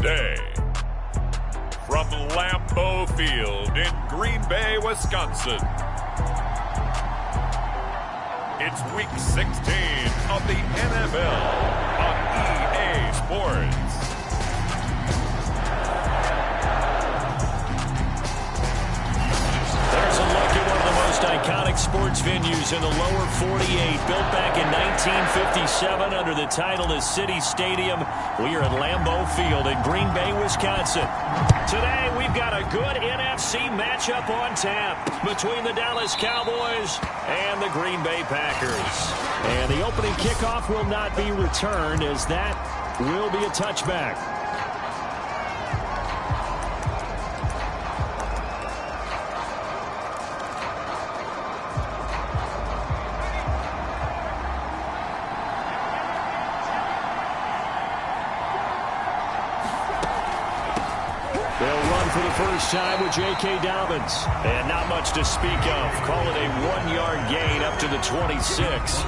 today. From Lambeau Field in Green Bay, Wisconsin. It's Week 16 of the NFL on EA Sports. There's a look at one of the most iconic sports venues in the lower 48, built back in 1957 under the title of City Stadium. We are at Lambeau Field in Green Bay, Wisconsin. Today, we've got a good NFC matchup on tap between the Dallas Cowboys and the Green Bay Packers. And the opening kickoff will not be returned, as that will be a touchback. For the first time with J.K. Dobbins. And not much to speak of. Call it a 1-yard gain up to the 26.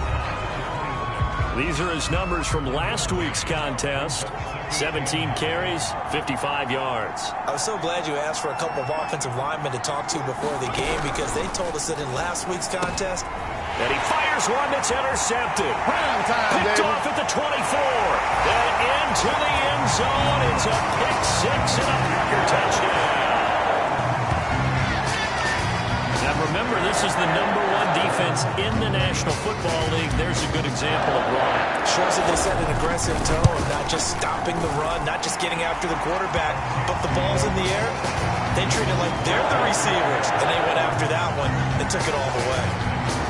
These are his numbers from last week's contest. 17 carries, 55 yards. I was so glad you asked for a couple of offensive linemen to talk to before the game, because they told us that in last week's contest. And he fires one that's intercepted. Picked off at the 24. And into the end zone. It's a pick six and a Packer touchdown. Now remember, this is the #1 defense in the National Football League. There's a good example of run. Shows that they set an aggressive tone, not just stopping the run, not just getting after the quarterback, but the ball's in the air. They treat it like they're the receivers, and they went after that one and took it all the way.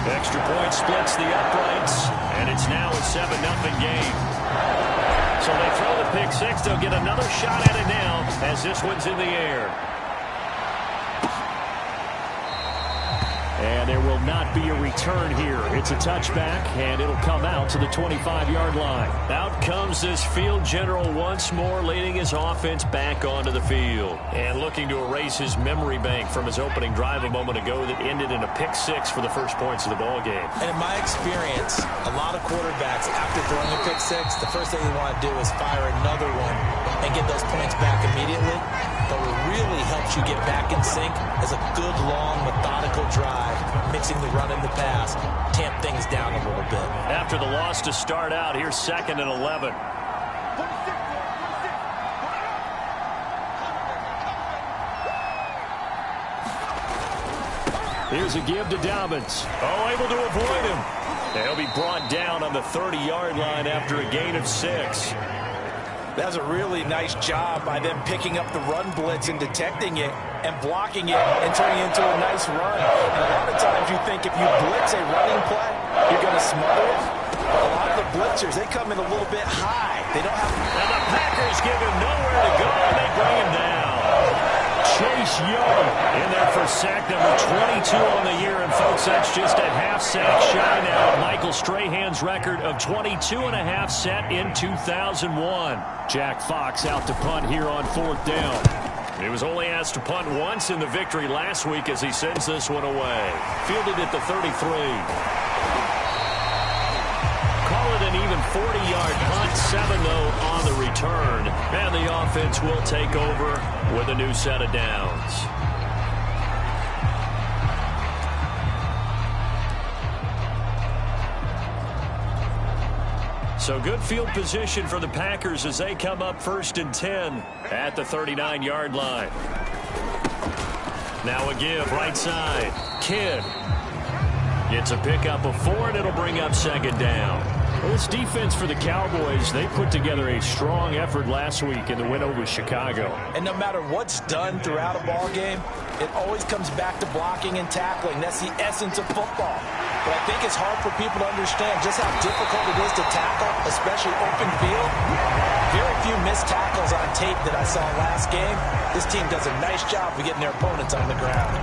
Extra point splits the uprights, and it's now a 7-0 game. So they throw the pick six. They'll get another shot at it now as this one's in the air. And there will not be a return here. It's a touchback, and it'll come out to the 25-yard line. Out comes this field general once more, leading his offense back onto the field. And looking to erase his memory bank from his opening drive a moment ago that ended in a pick six for the first points of the ball game. And in my experience, a lot of quarterbacks, after throwing a pick six, the first thing they want to do is fire another one and get those points back immediately. But what really helps you get back in sync is a good, long, methodical drive, mixing the run and the pass, tamp things down a little bit. After the loss to start out, here's 2nd and 11. Here's a give to Dobbins. Oh, able to avoid him. They'll be brought down on the 30-yard line after a gain of 6. That was a really nice job by them picking up the run blitz and detecting it and blocking it and turning it into a nice run. And a lot of times you think if you blitz a running play, you're going to smother it. But a lot of the blitzers, they come in a little bit high. They don't have... And the Packers give him nowhere to go, and they bring him down. Chase Young in there for sack number 22 on the year. And, folks, that's just a half sack shy now of Michael Strahan's record of 22.5 set in 2001. Jack Fox out to punt here on 4th down. He was only asked to punt once in the victory last week as he sends this one away. Fielded at the 33. Call it an even 40-yard punt, 7 though on the return. And the offense will take over with a new set of downs. So good field position for the Packers as they come up 1st and 10 at the 39-yard line. Now a give right side. Kidd gets a pickup of 4, and it'll bring up 2nd down. Well, this defense for the Cowboys, they put together a strong effort last week in the win over Chicago. And no matter what's done throughout a ball game, it always comes back to blocking and tackling. That's the essence of football. But I think it's hard for people to understand just how difficult it is to tackle, especially open field. Very few missed tackles on tape that I saw last game. This team does a nice job of getting their opponents on the ground.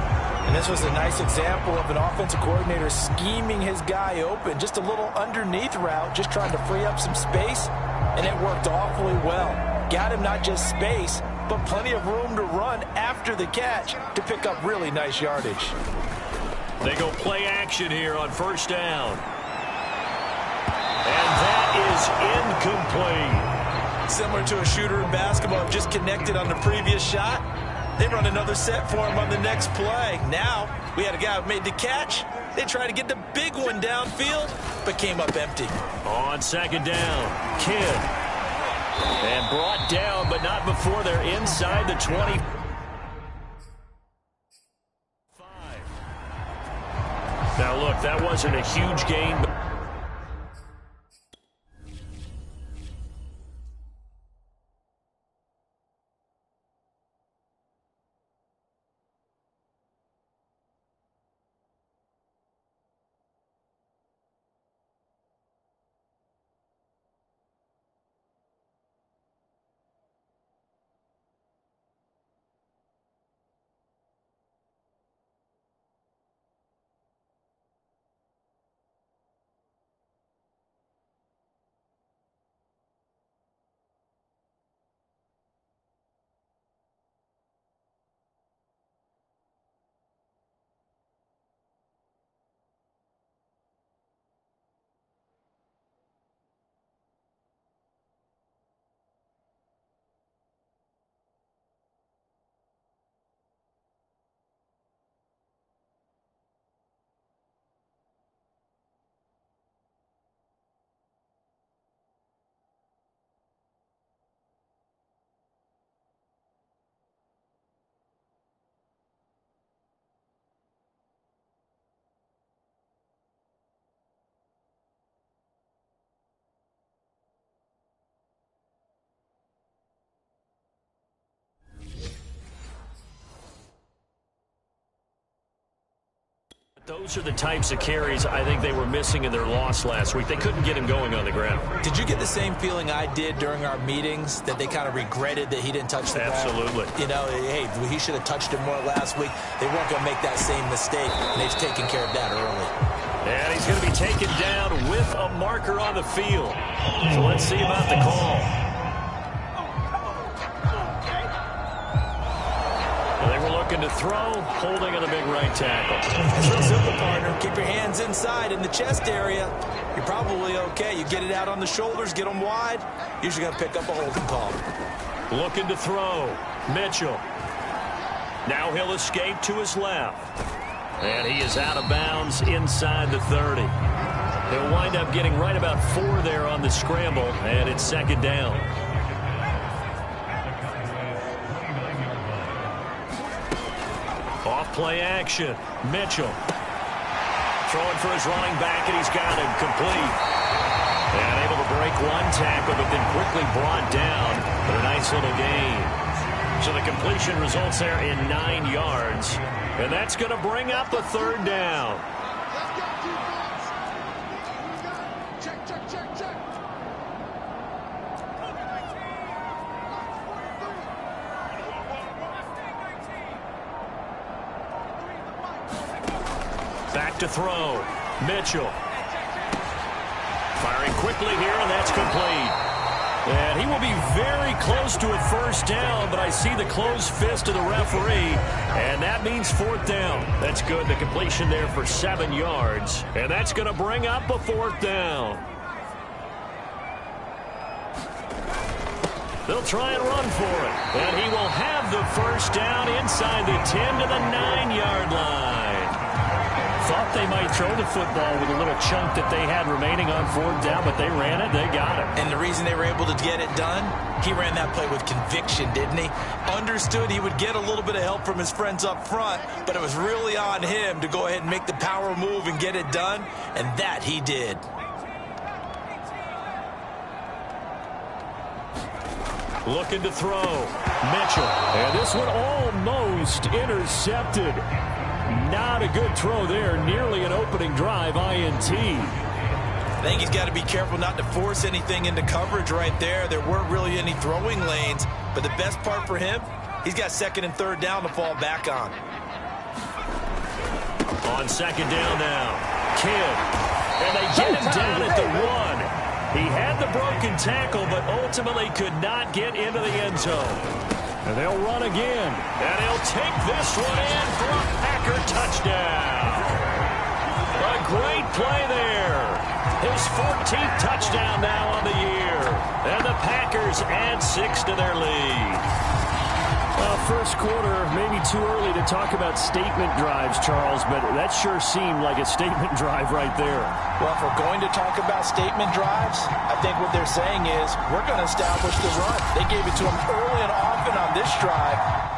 And this was a nice example of an offensive coordinator scheming his guy open. Just a little underneath route, just trying to free up some space, and it worked awfully well. Got him not just space, but plenty of room to run after the catch to pick up really nice yardage. They go play action here on 1st down. And that is incomplete. Similar to a shooter in basketball, just connected on the previous shot. They run another set for him on the next play. Now, we had a guy who made the catch. They tried to get the big one downfield, but came up empty. On second down, Kidd. And brought down, but not before they're inside the 20. Now, look, that wasn't a huge gain. Those are the types of carries I think they were missing in their loss last week. They couldn't get him going on the ground. Did you get the same feeling I did during our meetings, that they kind of regretted that he didn't touch the ball? Absolutely. You know, hey, he should have touched it more last week. They weren't going to make that same mistake, and they've taken care of that early. And he's going to be taken down with a marker on the field. So let's see about the call. They were looking to throw, holding on the big right tackle. It's real simple, partner. Keep your hands inside in the chest area. You're probably okay. You get it out on the shoulders, get them wide. Usually going to pick up a holding call. Looking to throw. Mitchell. Now he'll escape to his left. And he is out of bounds inside the 30. He'll wind up getting right about 4 there on the scramble, and it's second down. Off-play action. Mitchell. Throwing for his running back, and he's got him complete. And able to break one tackle, but then quickly brought down for a nice little gain. So the completion results there in 9 yards. And that's going to bring up a third down. Back to throw. Mitchell. Firing quickly here, and that's complete. And he will be very close to a first down, but I see the closed fist of the referee, and that means fourth down. That's good. The completion there for 7 yards, and that's going to bring up a fourth down. They'll try and run for it, and he will have the first down inside the 10 to the 9-yard line. Thought they might throw the football with a little chunk that they had remaining on fourth down, but they ran it, they got it. And the reason they were able to get it done, he ran that play with conviction, didn't he? Understood he would get a little bit of help from his friends up front, but it was really on him to go ahead and make the power move and get it done, and that he did. Looking to throw. Mitchell. And this one almost intercepted. Not a good throw there. Nearly an opening drive, INT. I think he's got to be careful not to force anything into coverage right there. There weren't really any throwing lanes, but the best part for him, he's got second and third down to fall back on. On second down now, Kidd. And they get him down at the 1. He had the broken tackle, but ultimately could not get into the end zone. And they'll run again. And he'll take this one in for a Packer touchdown. A great play there. His 14th touchdown now on the year. And the Packers add add 6 to their lead. First quarter, maybe too early to talk about statement drives, Charles, but that sure seemed like a statement drive right there. Well, if we're going to talk about statement drives, I think what they're saying is we're going to establish the run. They gave it to them early and often on this drive.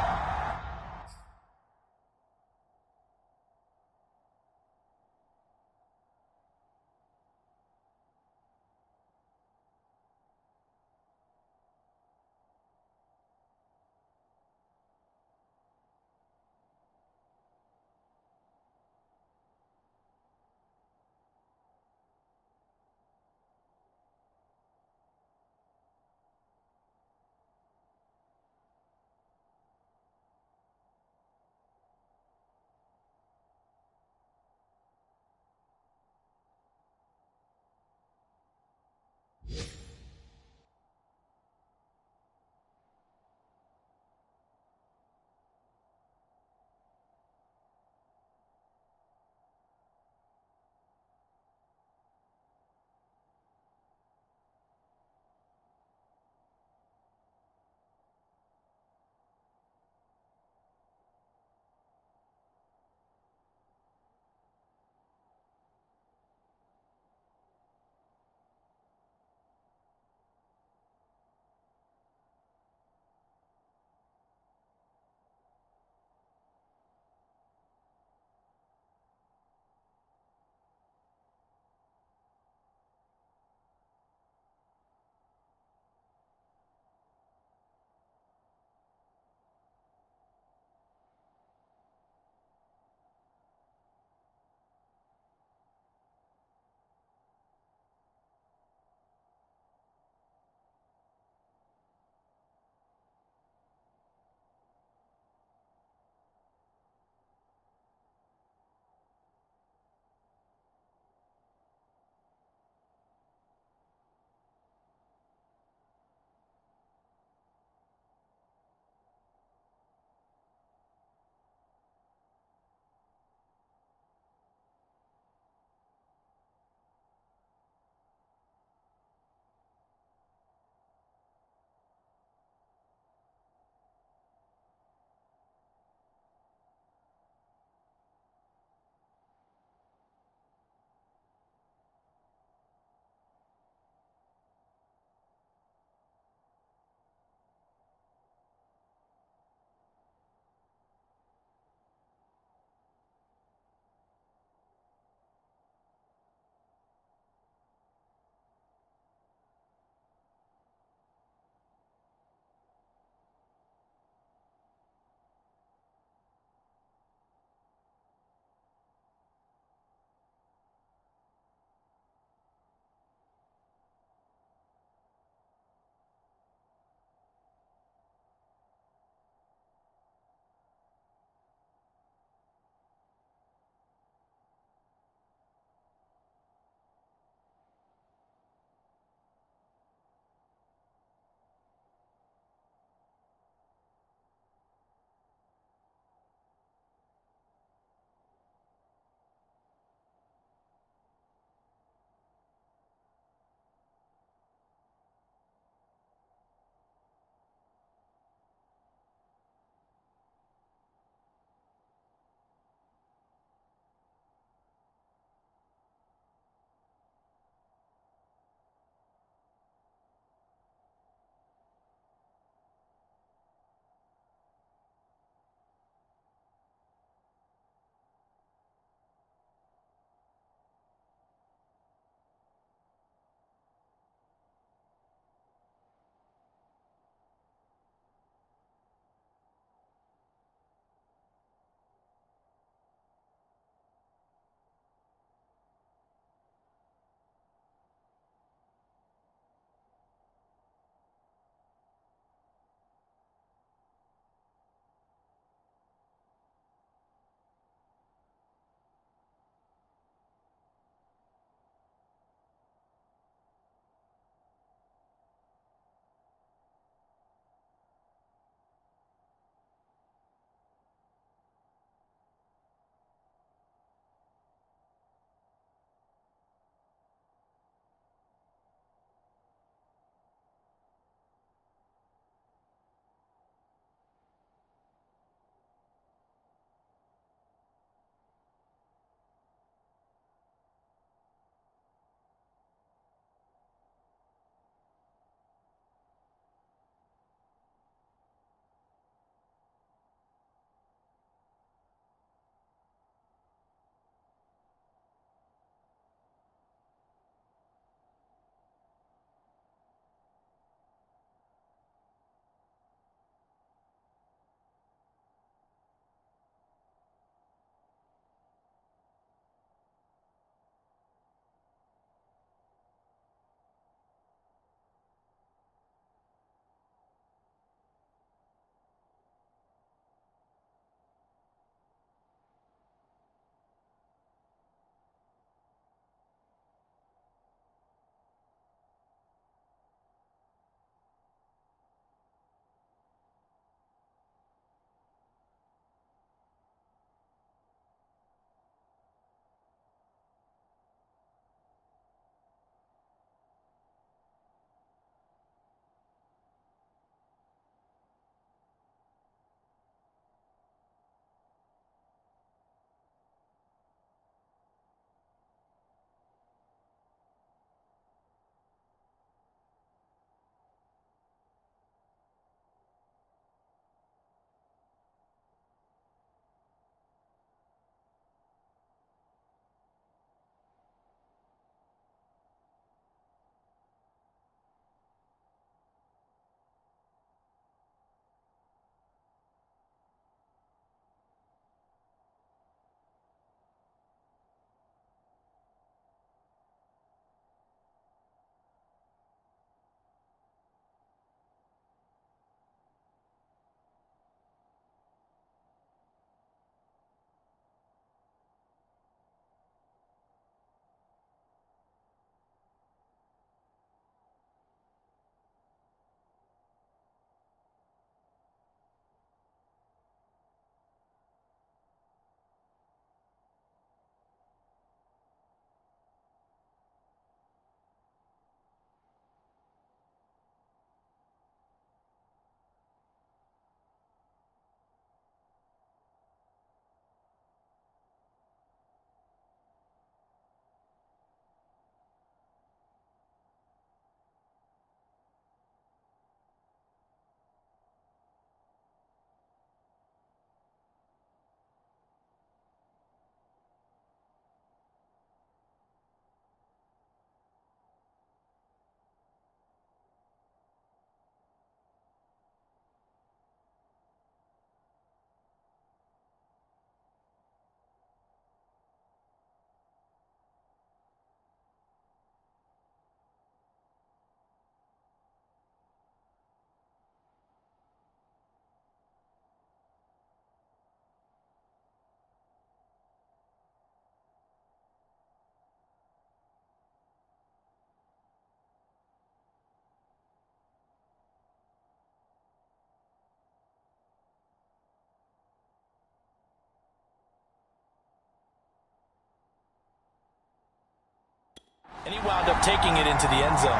wound up taking it into the end zone.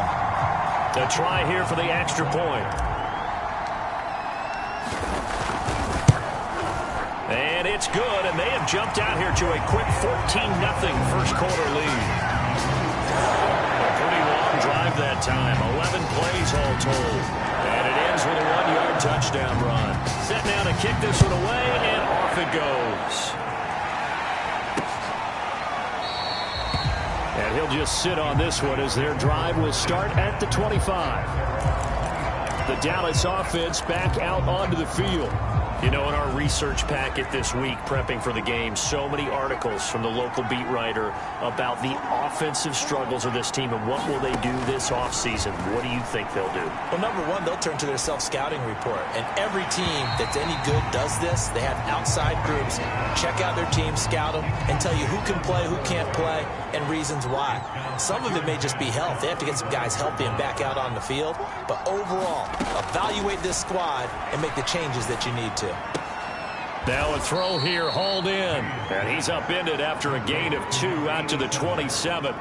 A try here for the extra point. And it's good, and they have jumped out here to a quick 14-0 first quarter lead. A pretty long drive that time, 11 plays all told. And it ends with a 1-yard touchdown run. Set now to kick this one away, and off it goes. And he'll just sit on this one as their drive will start at the 25. The Dallas offense back out onto the field. You know, in our research packet this week, prepping for the game, so many articles from the local beat writer about the offensive struggles of this team and what will they do this offseason. What do you think they'll do? Well, number one, they'll turn to their self-scouting report. And every team that's any good does this. They have outside groups check out their team, scout them, and tell you who can play, who can't play, and reasons why. Some of it may just be health. They have to get some guys healthy and back out on the field. But overall, evaluate this squad and make the changes that you need to. Now a throw here, hauled in. And he's upended after a gain of 2 out to the 27.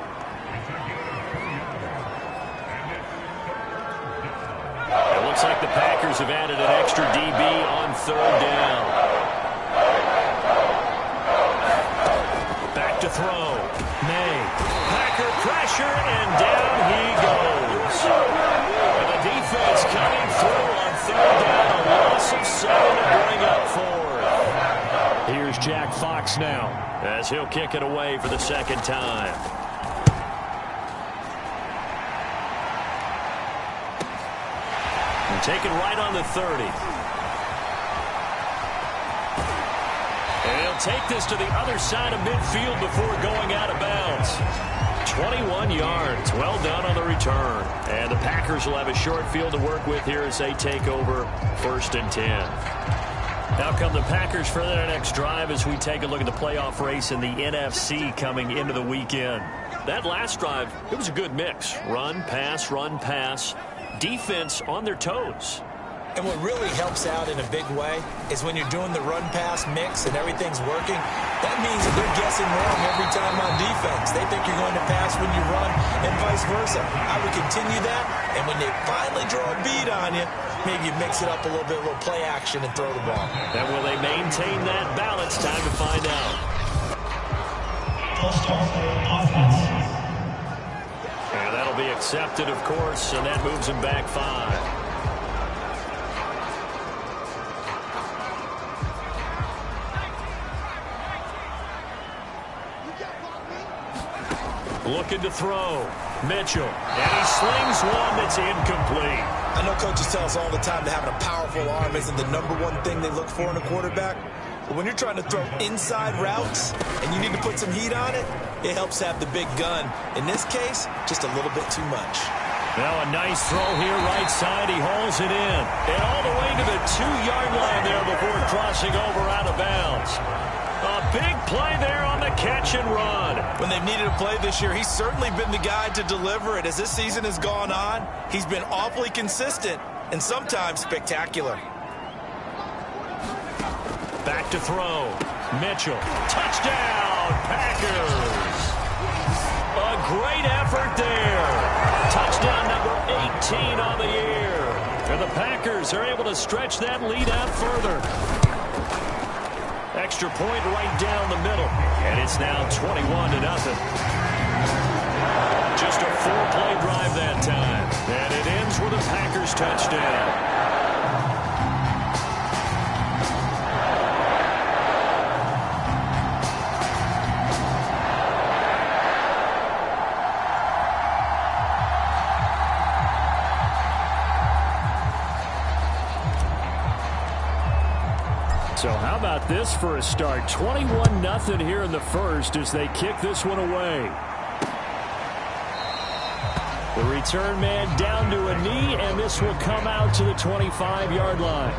It looks like the Packers have added an extra DB on 3rd down. Back to throw. May. Packer pressure, and down he goes. And the defense coming through on 3rd down. A loss of 7 to bring up 4. Here's Jack Fox now as he'll kick it away for the second time. And take it right on the 30. And he'll take this to the other side of midfield before going out of bounds. 21 yards. Well done on the return. And the Packers will have a short field to work with here as they take over 1st and 10. Now come the Packers for their next drive as we take a look at the playoff race in the NFC coming into the weekend. That last drive, it was a good mix. Run, pass, defense on their toes. And what really helps out in a big way is when you're doing the run-pass mix and everything's working, that means that they're guessing wrong every time on defense. They think you're going to pass when you run and vice versa. I would continue that, and when they finally draw a beat on you, maybe you mix it up a little bit, a little play action, and throw the ball. And will they maintain that balance? Time to find out. And that'll be accepted, of course, and that moves them back 5. Looking to throw. Mitchell. And he slings one that's incomplete. I know coaches tell us all the time that having a powerful arm isn't the #1 thing they look for in a quarterback. But when you're trying to throw inside routes and you need to put some heat on it, it helps have the big gun. In this case, just a little bit too much. Now a nice throw here, right side. He hauls it in. And all the way to the 2-yard line there before crossing over out of bounds. A big play there on the catch and run. When they've needed a play this year, he's certainly been the guy to deliver it. As this season has gone on, he's been awfully consistent and sometimes spectacular. Back to throw. Mitchell. Touchdown, Packers. A great effort there. Touchdown number 18 on the year. And the Packers are able to stretch that lead out further. Extra point right down the middle. And it's now 21-0. Just a 4-play drive that time. And it ends with a Packers touchdown. So how about this for a start? 21-0 here in the first as they kick this one away. The return man down to a knee, and this will come out to the 25-yard line.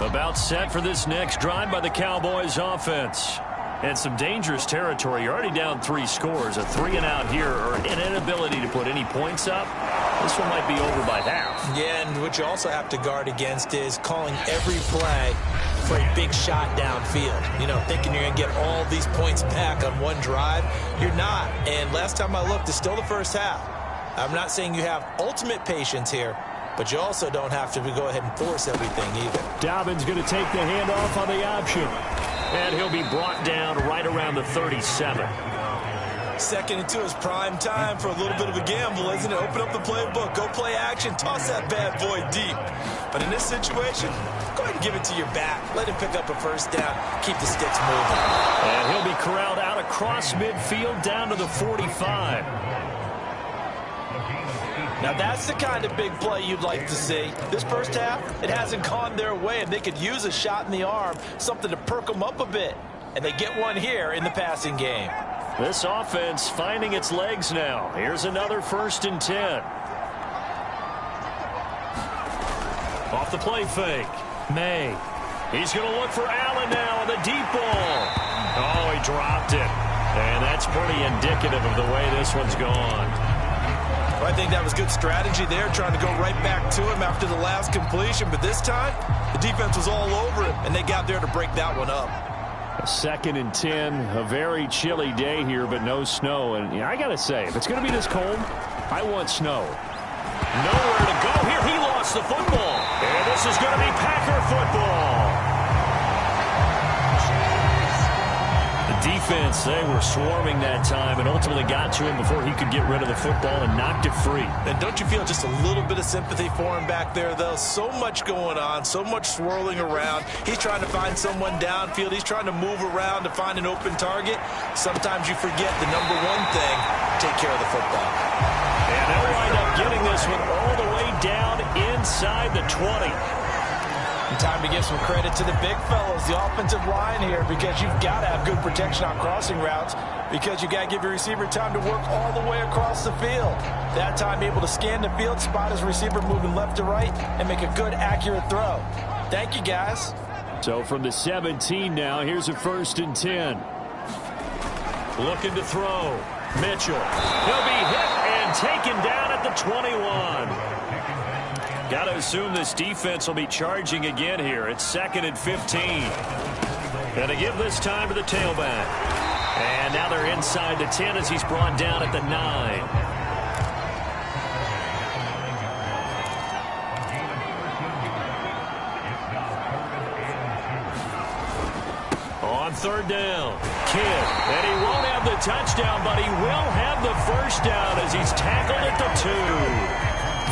About set for this next drive by the Cowboys offense. And some dangerous territory. You're already down 3 scores. A 3-and-out here or an inability to put any points up. This one might be over by half. Yeah, and what you also have to guard against is calling every play for a big shot downfield. You know, thinking you're going to get all these points back on one drive. You're not. And last time I looked, it's still the first half. I'm not saying you have ultimate patience here, but you also don't have to go ahead and force everything either. Dobbins going to take the handoff on the option. And he'll be brought down right around the 37. 2nd and 2 is prime time for a little bit of a gamble, isn't it? Open up the playbook, go play action, toss that bad boy deep. But in this situation, go ahead and give it to your back. Let him pick up a first down, keep the sticks moving. And he'll be corralled out across midfield down to the 45. Now that's the kind of big play you'd like to see. This first half, it hasn't gone their way, and they could use a shot in the arm, something to perk them up a bit. And they get one here in the passing game. This offense finding its legs now. Here's another 1st and 10. Off the play fake. May. He's going to look for Allen now on the deep ball. Oh, he dropped it. And that's pretty indicative of the way this one's gone. I think that was good strategy there, trying to go right back to him after the last completion. But this time, the defense was all over him, and they got there to break that one up. A 2nd and 10, a very chilly day here, but no snow. And I got to say, if it's going to be this cold, I want snow. Nowhere to go here. He lost the football. And this is going to be Packer football. Defense, they were swarming that time and ultimately got to him before he could get rid of the football and knocked it free. And don't you feel just a little bit of sympathy for him back there, though? So much going on, so much swirling around. He's trying to find someone downfield. He's trying to move around to find an open target. Sometimes you forget the number one thing, take care of the football. And they'll wind up getting this one all the way down inside the 20. And time to give some credit to the big fellows, the offensive line here, because you've got to have good protection on crossing routes, because you got to give your receiver time to work all the way across the field. That time able to scan the field, spot his receiver moving left to right, and make a good, accurate throw. Thank you, guys. So from the 17 now, here's a 1st and 10. Looking to throw. Mitchell. He'll be hit and taken down at the 21. Got to assume this defense will be charging again here. It's 2nd and 15. Going to give this time to the tailback. And now they're inside the 10 as he's brought down at the 9. On 3rd down, Kidd. And he won't have the touchdown, but he will have the first down as he's tackled at the 2.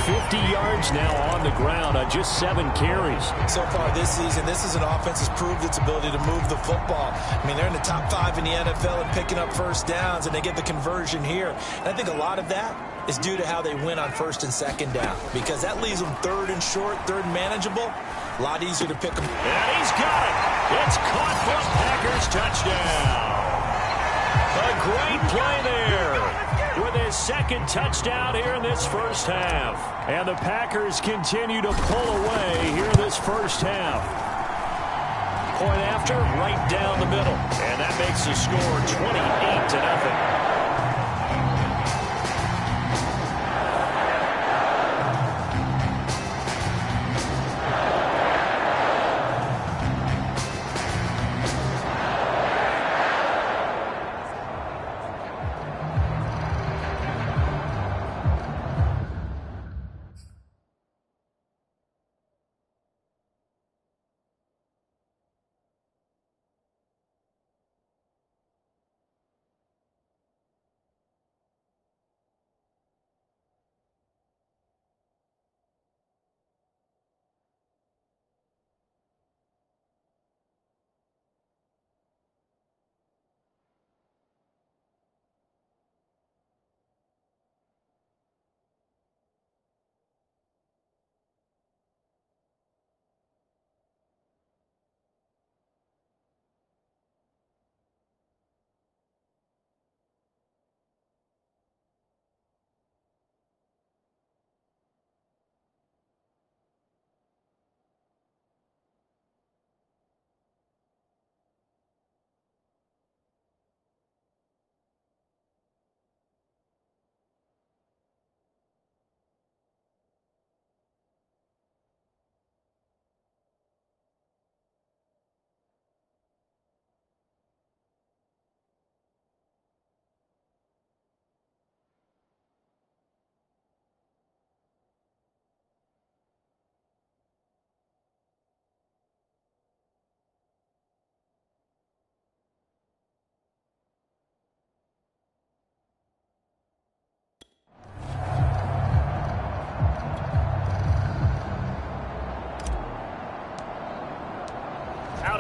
50 yards now on the ground on just 7 carries. So far this season, this is an offense that's proved its ability to move the football. I mean, they're in the top 5 in the NFL and picking up first downs, and they get the conversion here. And I think a lot of that is due to how they win on 1st and 2nd down, because that leaves them 3rd and short, 3rd and manageable. A lot easier to pick them. And he's got it. It's caught for a Packers touchdown. A great play there with his 2nd touchdown here in this first half. And the Packers continue to pull away here in this first half. Point after, right down the middle. And that makes the score 28-0.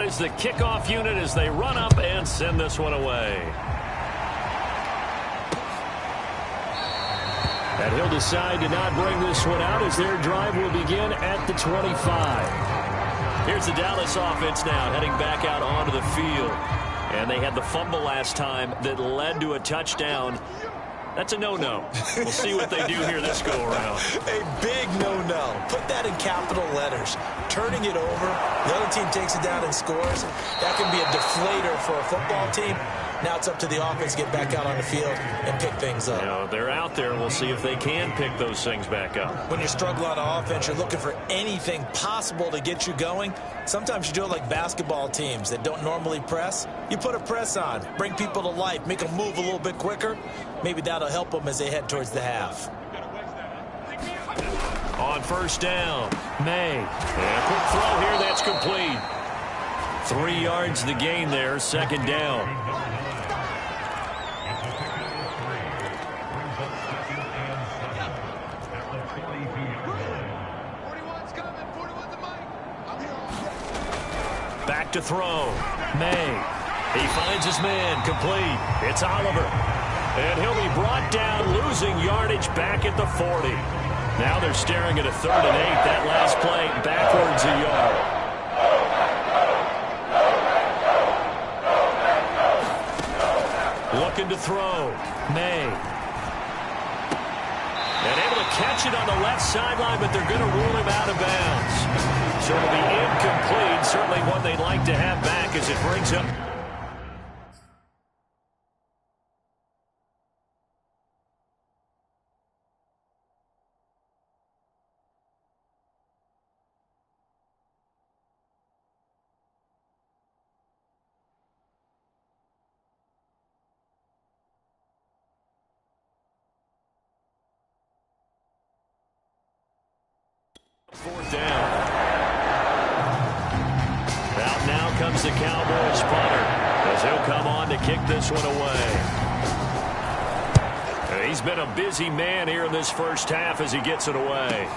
is the kickoff unit as they run up and send this one away. And he'll decide to not bring this one out as their drive will begin at the 25. Here's the Dallas offense now heading back out onto the field. And they had the fumble last time that led to a touchdown. That's a no-no. We'll see what they do here this go-around. A big no-no. Put that in capital letters. Turning it over, the other team takes it down and scores. That can be a deflator for a football team. Now it's up to the offense to get back out on the field and pick things up. You know, they're out there. We'll see if they can pick those things back up. When you're struggling on offense, you're looking for anything possible to get you going. Sometimes you do it like basketball teams that don't normally press. You put a press on, bring people to life, make them move a little bit quicker. Maybe that'll help them as they head towards the half. On first down, May. And a quick throw here, that's complete. 3 yards the gain there, second down. Back to throw. May. He finds his man, complete. It's Oliver. And he'll be brought down, losing yardage back at the 40. Now they're staring at a 3rd and 8. That last play backwards a yard. Looking to throw. May. And able to catch it on the left sideline, but they're going to rule him out of bounds. So it'll be incomplete. Certainly one they'd like to have back as it brings up. Fourth down. Out now comes the Cowboys punter as he'll come on to kick this one away. And he's been a busy man here in this first half as he gets it away.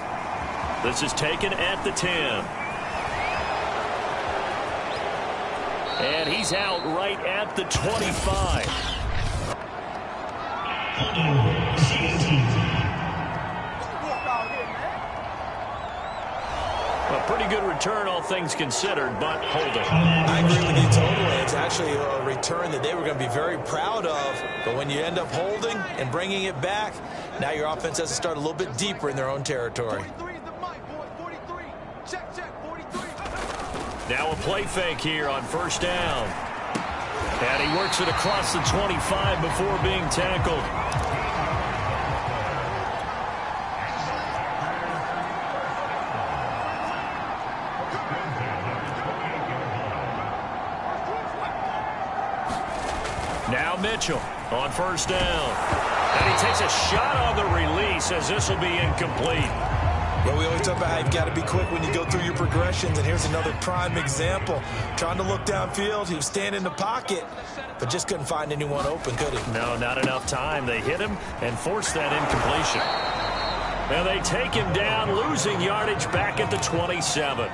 This is taken at the 10. And he's out right at the 25. A pretty good return, all things considered, but holding. I agree with you totally. It's actually a return that they were going to be very proud of. But when you end up holding and bringing it back, now your offense has to start a little bit deeper in their own territory. Now a play fake here on first down. And he works it across the 25 before being tackled. Now Mitchell on first down. And he takes a shot on the release as this will be incomplete. Well, we always talk about how you've got to be quick when you go through your progressions, and here's another prime example. Trying to look downfield, he was standing in the pocket, but just couldn't find anyone open, could he? No, not enough time. They hit him and forced that incompletion. Now they take him down, losing yardage back at the 27.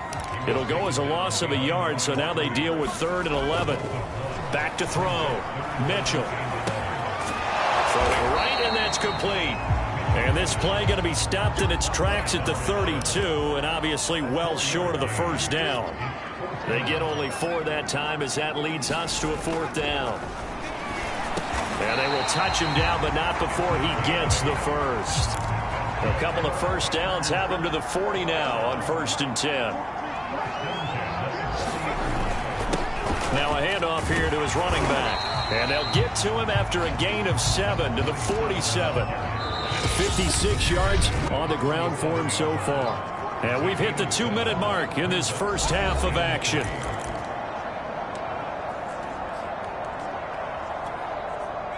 It'll go as a loss of a yard, so now they deal with 3rd and 11. Back to throw. Mitchell. Throwing right, and that's complete. And this play going to be stopped in its tracks at the 32, and obviously well short of the first down. They get only 4 that time as that leads us to a 4th down. And they will touch him down, but not before he gets the first. A couple of first downs have him to the 40 now on 1st and 10. Now a handoff here to his running back. And they'll get to him after a gain of 7 to the 47. 56 yards on the ground for him so far. And we've hit the 2-minute mark in this first half of action.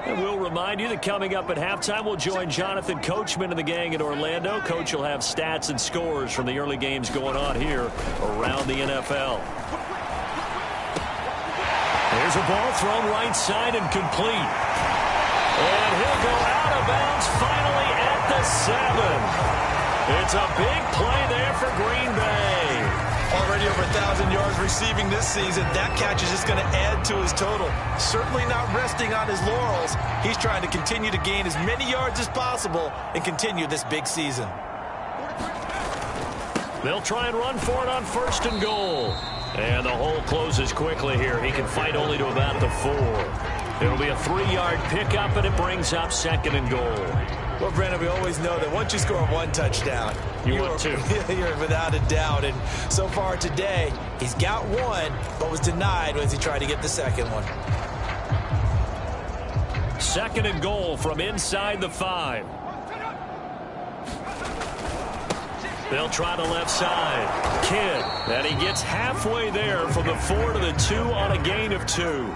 And we'll remind you that coming up at halftime, we'll join Jonathan Coachman and the gang in Orlando. Coach will have stats and scores from the early games going on here around the NFL. There's a ball thrown right side and complete. And he'll go out of bounds finally at the 7. It's a big play there for Green Bay. Already over 1,000 yards receiving this season. That catch is just going to add to his total. Certainly not resting on his laurels. He's trying to continue to gain as many yards as possible and continue this big season. They'll try and run for it on 1st and goal. And the hole closes quickly here. He can fight only to about the 4. It'll be a 3-yard pickup, and it brings up 2nd and goal. Well, Brandon, we always know that once you score 1 touchdown, you're 2. You're without a doubt. And so far today, he's got 1, but was denied as he tried to get the 2nd one. 2nd and goal from inside the 5. They'll try the left side. Kidd, and he gets halfway there from the 4 to the 2 on a gain of 2.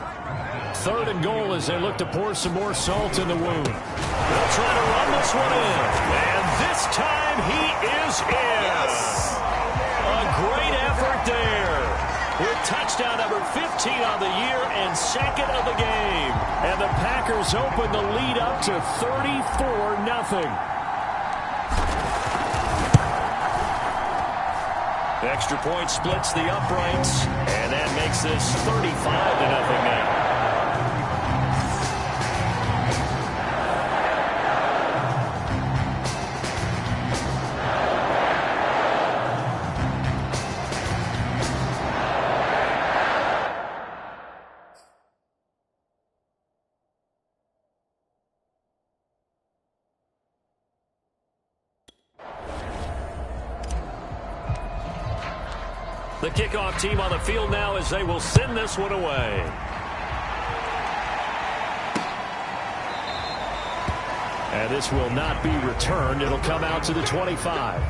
3rd and goal as they look to pour some more salt in the wound. They'll try to run this one in. And this time he is in. Yes. A great effort there. With touchdown number 15 on the year and 2nd of the game. And the Packers open the lead up to 34-0. Extra point splits the uprights, and that makes this 35-0 now. The kickoff team on the field now as they will send this one away. And this will not be returned. It'll come out to the 25.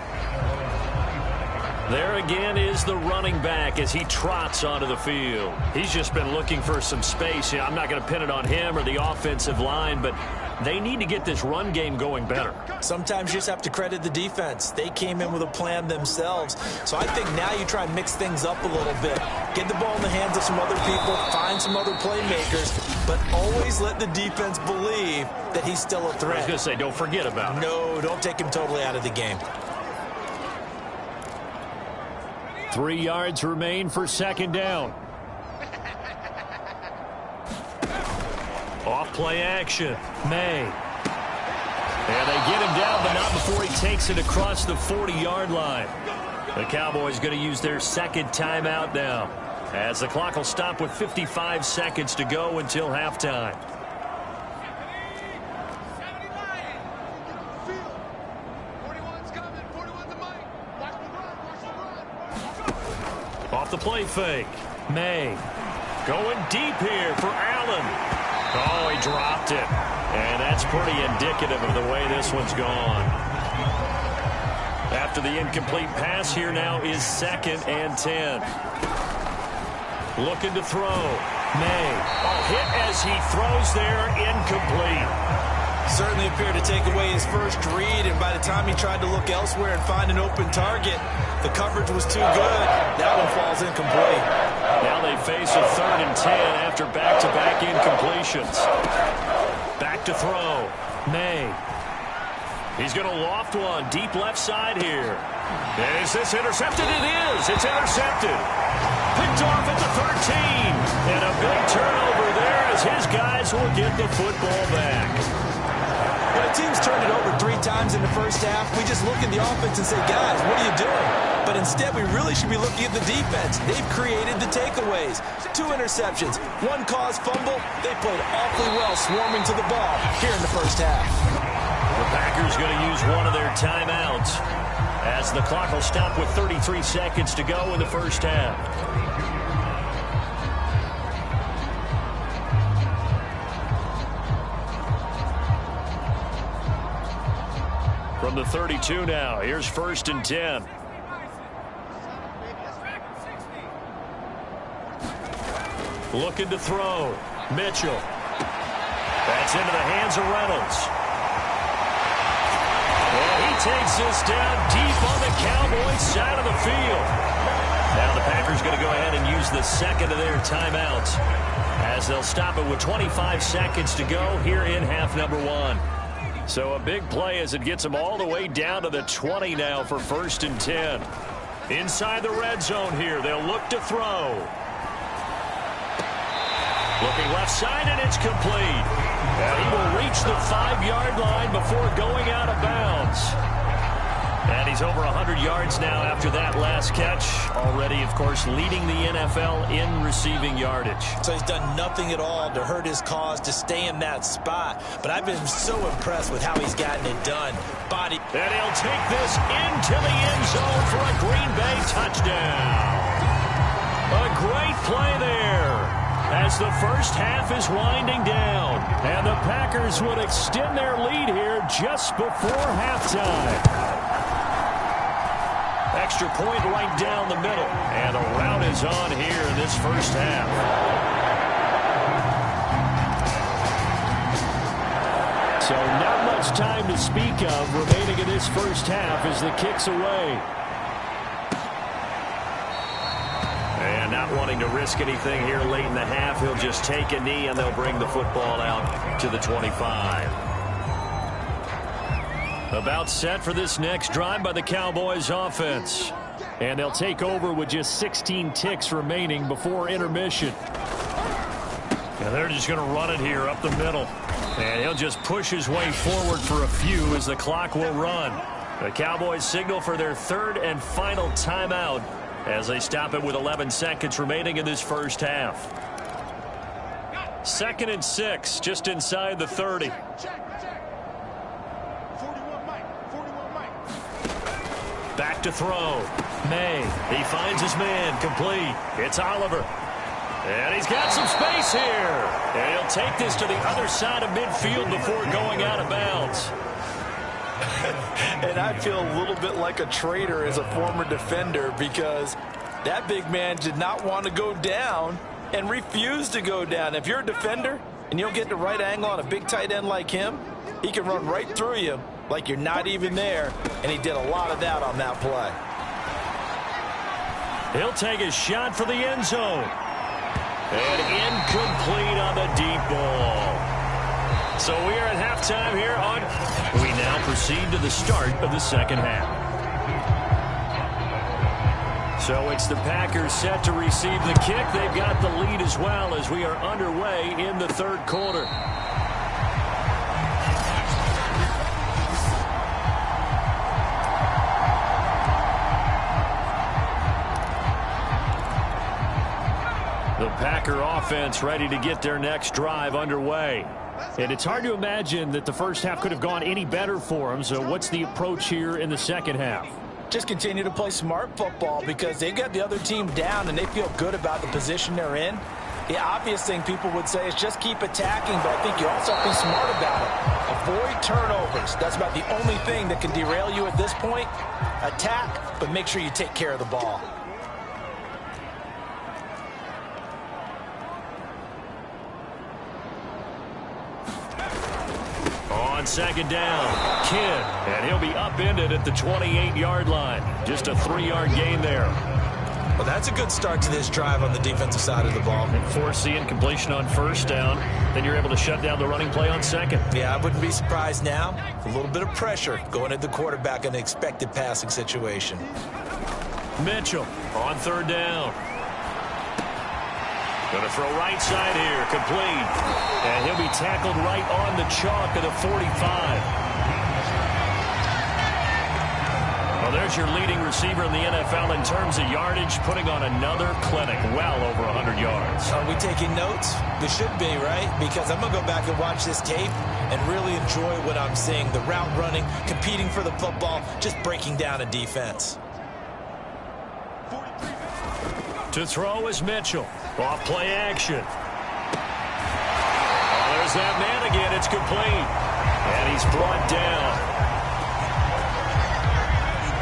There again is the running back as he trots onto the field. He's just been looking for some space. I'm not going to pin it on him or the offensive line, but they need to get this run game going better. Sometimes you just have to credit the defense. They came in with a plan themselves. So I think now you try and mix things up a little bit. Get the ball in the hands of some other people, find some other playmakers, but always let the defense believe that he's still a threat. I was going to say, don't forget about it. No, don't take him totally out of the game. 3 yards remain for 2nd down. Off play action. May. And they get him down, but not before he takes it across the 40-yard line. The Cowboys going to use their 2nd timeout now, as the clock will stop with 55 seconds to go until halftime. Off the play fake. May. Going deep here for Allen. Oh, he dropped it. And that's pretty indicative of the way this one's gone. After the incomplete pass, here now is 2nd and 10. Looking to throw. May. Oh, hit as he throws there, incomplete. Certainly appeared to take away his first read, and by the time he tried to look elsewhere and find an open target, the coverage was too good. That one falls incomplete. Now they face a 3rd and 10 after back-to-back incompletions. Back to throw. May. He's going to loft one deep left side here. Is this intercepted? It is. It's intercepted. Picked off at the 13. And a big turnover there as his guys will get the football back. When a team's turned it over 3 times in the first half, we just look at the offense and say, guys, what are you doing? But instead, we really should be looking at the defense. They've created the takeaways. 2 interceptions, 1 caused fumble. They played awfully well swarming to the ball here in the first half. The Packers going to use one of their timeouts as the clock will stop with 33 seconds to go in the first half. From the 32 now, here's 1st and 10. Looking to throw. Mitchell. That's into the hands of Reynolds. And he takes this down deep on the Cowboys side of the field. Now the Packers going to go ahead and use the 2nd of their timeouts as they'll stop it with 25 seconds to go here in half number 1. So a big play as it gets them all the way down to the 20 now for 1st and 10. Inside the red zone here, they'll look to throw. Looking left side, and it's complete. And he will reach the 5-yard line before going out of bounds. And he's over 100 yards now after that last catch. Already, of course, leading the NFL in receiving yardage. So he's done nothing at all to hurt his cause, to stay in that spot. But I've been so impressed with how he's gotten it done. Body. And he'll take this into the end zone for a Green Bay touchdown. A great play there as the first half is winding down. And the Packers would extend their lead here just before halftime. Extra point right down the middle. And a rout is on here in this first half. So not much time to speak of remaining in this first half as the kick's away. And not wanting to risk anything here late in the half, he'll just take a knee and they'll bring the football out to the 25. About set for this next drive by the Cowboys offense. And they'll take over with just 16 ticks remaining before intermission. And they're just going to run it here up the middle. And he'll just push his way forward for a few as the clock will run. The Cowboys signal for their third and final timeout as they stop it with 11 seconds remaining in this first half. 2nd and 6, just inside the 30. Back to throw. May. He finds his man. Complete. It's Oliver. And he's got some space here. And he'll take this to the other side of midfield before going out of bounds. And I feel a little bit like a traitor as a former defender because that big man did not want to go down and refused to go down. If you're a defender and you don't get the right angle on a big tight end like him, he can run right through you like you're not even there, and he did a lot of that on that play. He'll take a shot for the end zone. And incomplete on the deep ball. So we are at halftime here on. We now proceed to the start of the second half. So it's the Packers set to receive the kick. They've got the lead as well as we are underway in the third quarter. The Packer offense ready to get their next drive underway. And it's hard to imagine that the first half could have gone any better for them. So what's the approach here in the second half? Just continue to play smart football because they got the other team down and they feel good about the position they're in. The obvious thing people would say is just keep attacking, but I think you also have to be smart about it. Avoid turnovers. That's about the only thing that can derail you at this point. Attack, but make sure you take care of the ball. On second down, Kidd, and he'll be upended at the 28-yard line. Just a 3-yard gain there. Well, that's a good start to this drive on the defensive side of the ball. And force the incompletion on first down. Then you're able to shut down the running play on second. Yeah, I wouldn't be surprised now. A little bit of pressure going at the quarterback in the expected passing situation. Mitchell on third down. Going to throw right side here, complete. And he'll be tackled right on the chalk of the 45. Well, there's your leading receiver in the NFL in terms of yardage, putting on another clinic, well over 100 yards. Are we taking notes? We should be, right? Because I'm going to go back and watch this tape and really enjoy what I'm seeing. The route running, competing for the football, just breaking down a defense. To throw is Mitchell. Off play action. Oh, there's that man again. It's complete. And he's brought down.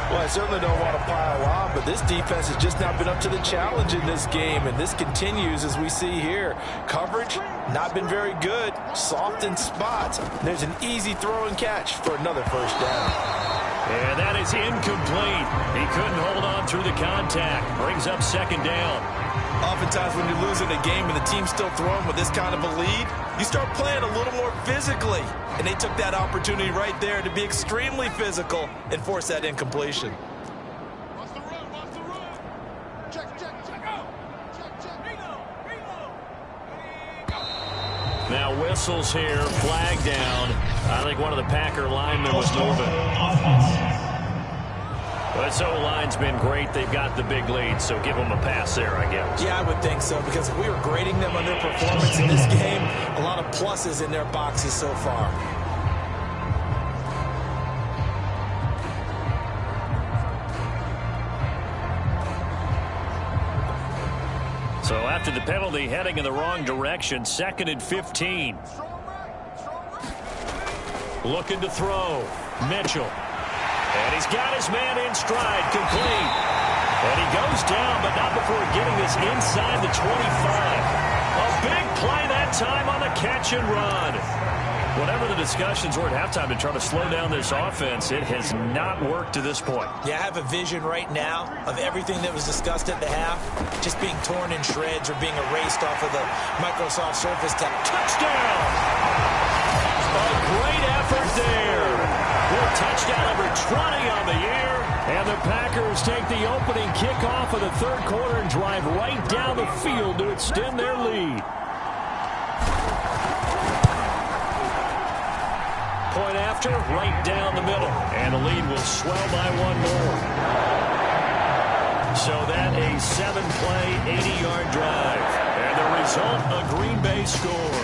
Well, I certainly don't want to pile on, but this defense has just not been up to the challenge in this game, and this continues as we see here. Coverage, not been very good. Soft in spots. There's an easy throw and catch for another first down. And that is incomplete. He couldn't hold on through the contact. Brings up second down. Oftentimes when you're losing a game and the team's still throwing with this kind of a lead, you start playing a little more physically. And they took that opportunity right there to be extremely physical and force that incompletion. whistles here. Flag down. I think one of the Packer linemen was moving. But this O-line's been great. They've got the big lead, so give them a pass there, I guess. Yeah, I would think so, because if we were grading them on their performance in this game, a lot of pluses in their boxes so far. So after the penalty, heading in the wrong direction, 2nd and 15. Looking to throw. Mitchell. And he's got his man in stride, complete. And he goes down, but not before getting this inside the 25. A big play that time on the catch and run. Whatever the discussions were at halftime to try to slow down this offense, it has not worked to this point. Yeah, I have a vision right now of everything that was discussed at the half just being torn in shreds or being erased off of the Microsoft Surface tab. Touchdown! A great effort there. With touchdown number 20 on the year. And the Packers take the opening kickoff of the third quarter and drive right down the field to extend their lead. Point after, right down the middle. And the lead will swell by one more. So that a 7-play, 80-yard drive. And the result, a Green Bay score.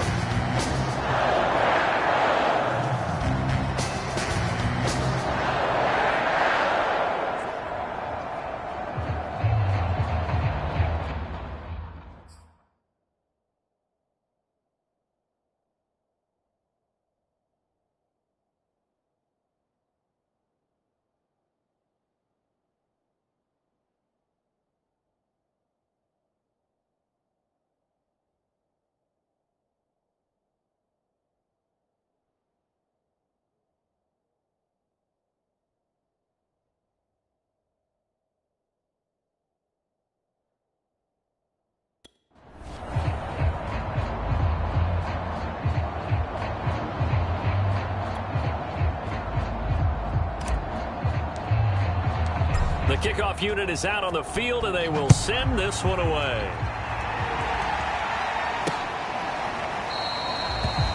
The kickoff unit is out on the field, and they will send this one away.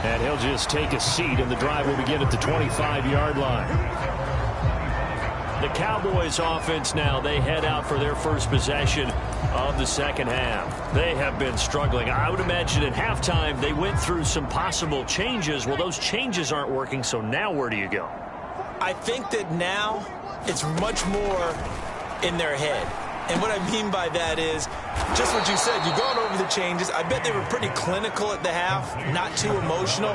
And he'll just take a seat, and the drive will begin at the 25-yard line. The Cowboys offense now, they head out for their first possession of the second half. They have been struggling. I would imagine at halftime they went through some possible changes. Well, those changes aren't working, so now where do you go? I think that now it's much more in their head. And what I mean by that is just what you said. You've gone over the changes. I bet they were pretty clinical at the half, not too emotional.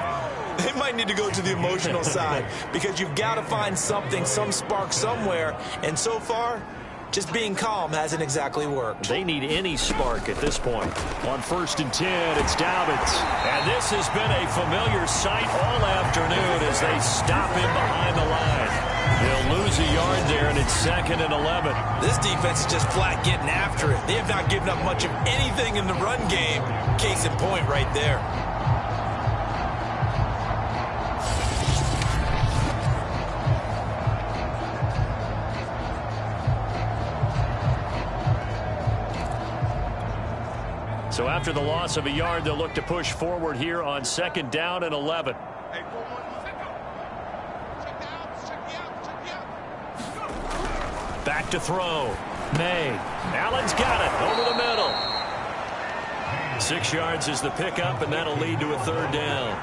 They might need to go to the emotional side because you've got to find something, some spark somewhere. And so far, just being calm hasn't exactly worked. They need any spark at this point. On 1st and 10, it's Dobbins. And this has been a familiar sight all afternoon as they stop him behind the line. They'll lose a yard there, and it's 2nd and 11. This defense is just flat getting after it. They have not given up much of anything in the run game. Case in point right there. So after the loss of a yard, they'll look to push forward here on 2nd down and 11. Back to throw. May. Allen's got it over the middle. 6 yards is the pickup, and that'll lead to a 3rd down.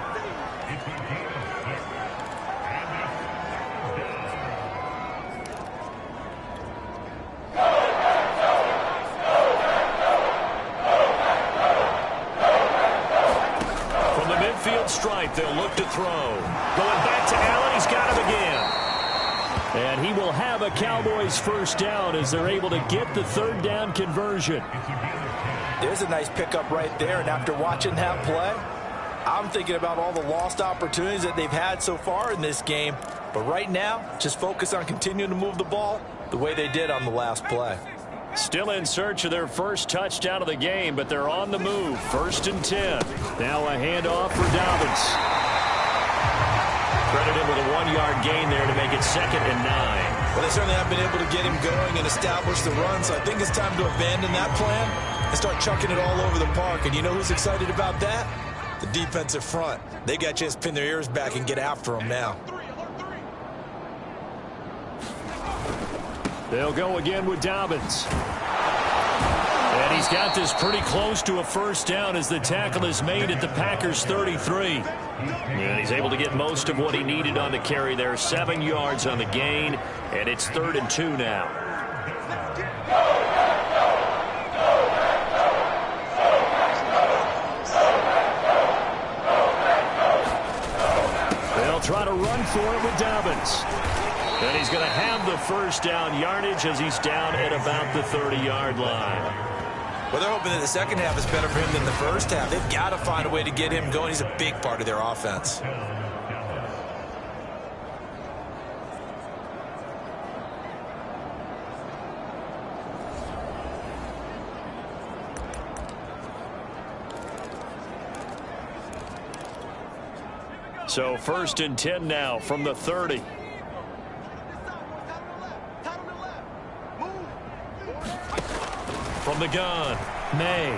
From the midfield stripe, they'll look to throw. Going back to Allen. He's got him again. And he will have a Cowboys first down as they're able to get the 3rd down conversion. There's a nice pickup right there, and after watching that play, I'm thinking about all the lost opportunities that they've had so far in this game. But right now, just focus on continuing to move the ball the way they did on the last play. Still in search of their first touchdown of the game, but they're on the move. 1st and 10. Now a handoff for Dobbins. Credit him with a 1-yard gain there to make it 2nd and 9. Well, they certainly have been able to get him going and establish the run, so I think it's time to abandon that plan and start chucking it all over the park. And you know who's excited about that? The defensive front, they got a chance to pin their ears back and get after him now. They'll go again with Dobbins. And he's got this pretty close to a first down as the tackle is made at the Packers' 33. And he's able to get most of what he needed on the carry there. 7 yards on the gain, and it's 3rd and 2 now. They'll try to run for it with Dobbins. And he's going to have the first down yardage as he's down at about the 30-yard line. Well, they're hoping that the second half is better for him than the first half. They've got to find a way to get him going. He's a big part of their offense. So 1st and 10 now from the 30. From the gun, May.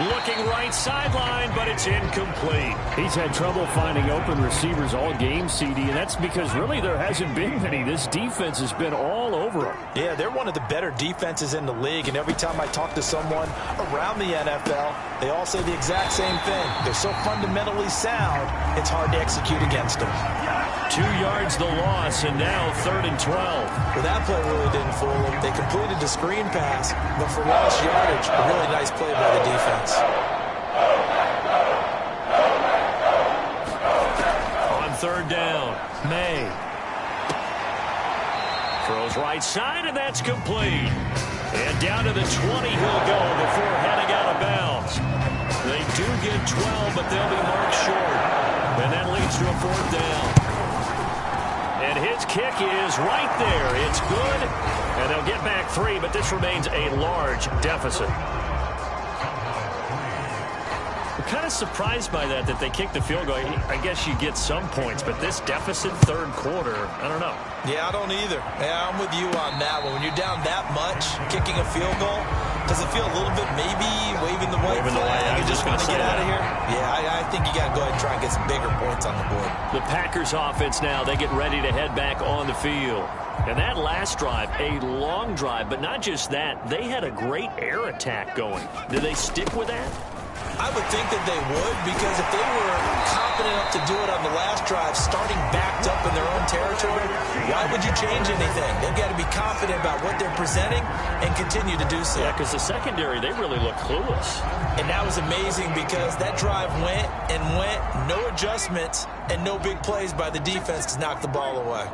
Looking right sideline, but it's incomplete. He's had trouble finding open receivers all game, CD, and that's because really there hasn't been many. This defense has been all over him. Yeah, they're one of the better defenses in the league, and every time I talk to someone around the NFL, they all say the exact same thing. They're so fundamentally sound, it's hard to execute against them. 2 yards the loss, and now 3rd and 12. Well, that play really didn't fool them. They completed the screen pass, but for lost yardage, a really nice play by the defense. On 3rd down, May. Throws right side, and that's complete. And down to the 20 he'll go before heading out of bounds. They do get 12, but they'll be marked short. And that leads to a 4th down. And his kick is right there. It's good. And they'll get back 3, but this remains a large deficit. I'm kind of surprised by that they kicked the field goal. I guess you get some points, but this deficit 3rd quarter, I don't know. Yeah, I don't either. Yeah, I'm with you on that one. When you're down that much, kicking a field goal, does it feel a little bit maybe waving the white flag? You just want to get out of here? Yeah, I think you got to go ahead and try and get some bigger points on the board. The Packers offense now, they get ready to head back on the field. And that last drive, a long drive, but not just that, they had a great air attack going. Did they stick with that? I would think that they would, because if they were confident enough to do it on the last drive, starting backed up in their own territory, why would you change anything? They've got to be confident about what they're presenting and continue to do so. Yeah, because the secondary, they really look clueless. And that was amazing because that drive went and went, no adjustments, and no big plays by the defense to knock the ball away.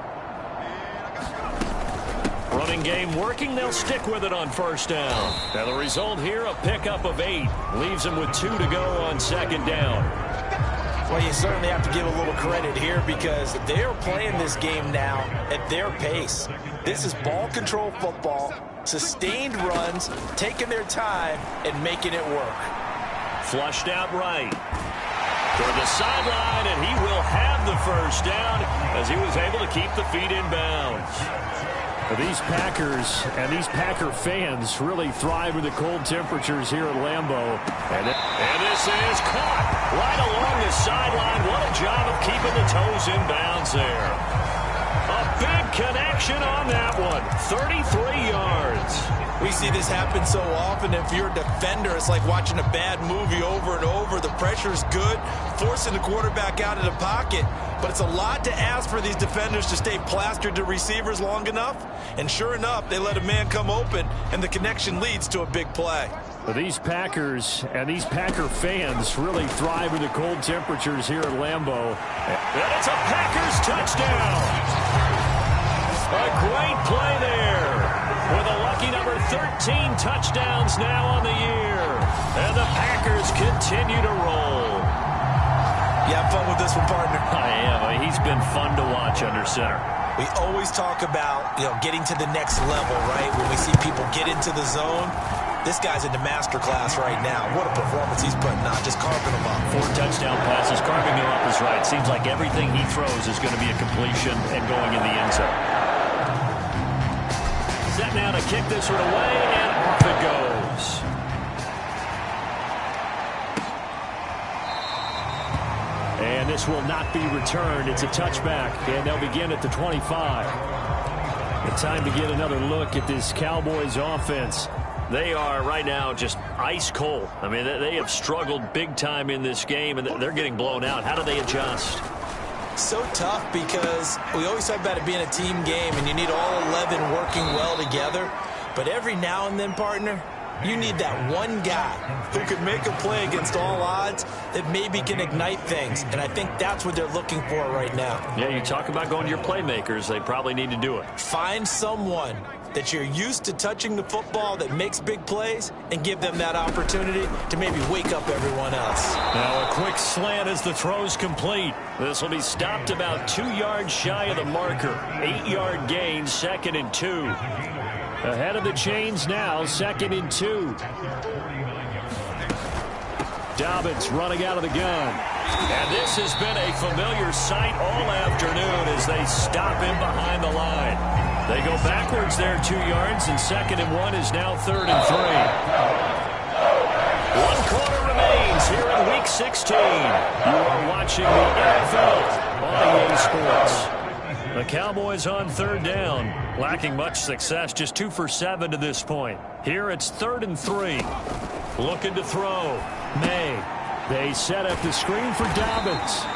Running game working, they'll stick with it on 1st down. And the result here, a pickup of 8. Leaves them with 2 to go on 2nd down. Well, you certainly have to give a little credit here because they're playing this game now at their pace. This is ball control football, sustained runs, taking their time, and making it work. Flushed out right. For the sideline, and he will have the 1st down as he was able to keep the feet in bounds. These Packers and these Packer fans really thrive with the cold temperatures here at Lambeau. And this is caught right along the sideline. What a job of keeping the toes in bounds there. A big connection on that one. 33 yards. We see this happen so often. If you're a defender, it's like watching a bad movie over and over. The pressure's good, forcing the quarterback out of the pocket. But it's a lot to ask for these defenders to stay plastered to receivers long enough. And sure enough, they let a man come open, and the connection leads to a big play. But these Packers and these Packer fans really thrive in the cold temperatures here at Lambeau. And it's a Packers touchdown. A great play there. With a lucky number 13 touchdowns now on the year. And the Packers continue to roll. You have fun with this one, partner? I am. He's been fun to watch under center. We always talk about, getting to the next level, right? When we see people get into the zone, this guy's in the master class right now. What a performance he's putting on, just carving them up. 4 touchdown passes, carving them up is right. Seems like everything he throws is going to be a completion and going in the end zone. Set now to kick this one away, and off it goes. And this will not be returned. It's a touchback, and they'll begin at the 25. The time to get another look at this Cowboys offense. They are right now just ice cold. I mean, they have struggled big time in this game, and they're getting blown out. How do they adjust? So tough because we always talk about it being a team game, and you need all 11 working well together. But every now and then, partner, you need that one guy who can make a play against all odds that maybe can ignite things. And I think that's what they're looking for right now. Yeah, you talk about going to your playmakers. They probably need to do it. Find someone that you're used to touching the football that makes big plays and give them that opportunity to maybe wake up everyone else. Now a quick slant as the throw's complete. This will be stopped about 2 yards shy of the marker. 8-yard gain, 2nd and 2. Ahead of the chains now, 2nd and 2. Dobbins running out of the gun. And this has been a familiar sight all afternoon as they stop him behind the line. They go backwards there 2 yards, and 2nd and 1 is now 3rd and 3. 1 quarter remains here in Week 16. You are watching the NFL on EA Sports. The Cowboys on 3rd down, lacking much success, just 2 for 7 to this point. Here it's 3rd and 3. Looking to throw. May. They set up the screen for Dobbins.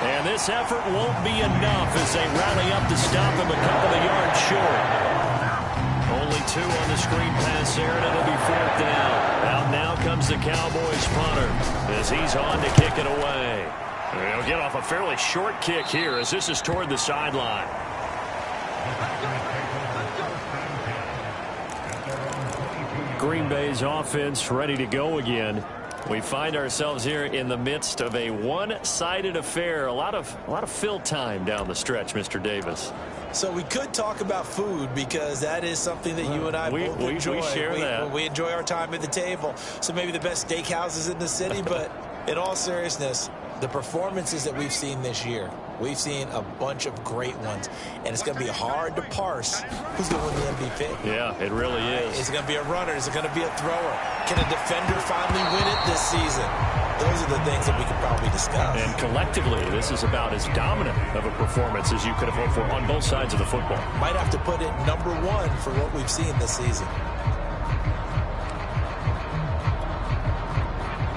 And this effort won't be enough as they rally up to stop him a couple of yards short. Only 2 on the screen pass there, and it'll be 4th down. Out now comes the Cowboys punter as he's on to kick it away. He'll get off a fairly short kick here as this is toward the sideline. Green Bay's offense ready to go again. We find ourselves here in the midst of a one-sided affair. A lot of fill time down the stretch, Mr. Davis. So we could talk about food because that is something that you and I both enjoy. We share that. We enjoy our time at the table. So maybe the best steakhouses in the city, but in all seriousness, the performances that we've seen this year, we've seen a bunch of great ones, and it's going to be hard to parse who's going to win the MVP. Yeah, it really is. Is it going to be a runner? Is it going to be a thrower? Can a defender finally win it this season? Those are the things that we could probably discuss. And collectively, this is about as dominant of a performance as you could have hoped for on both sides of the football. Might have to put it number 1 for what we've seen this season.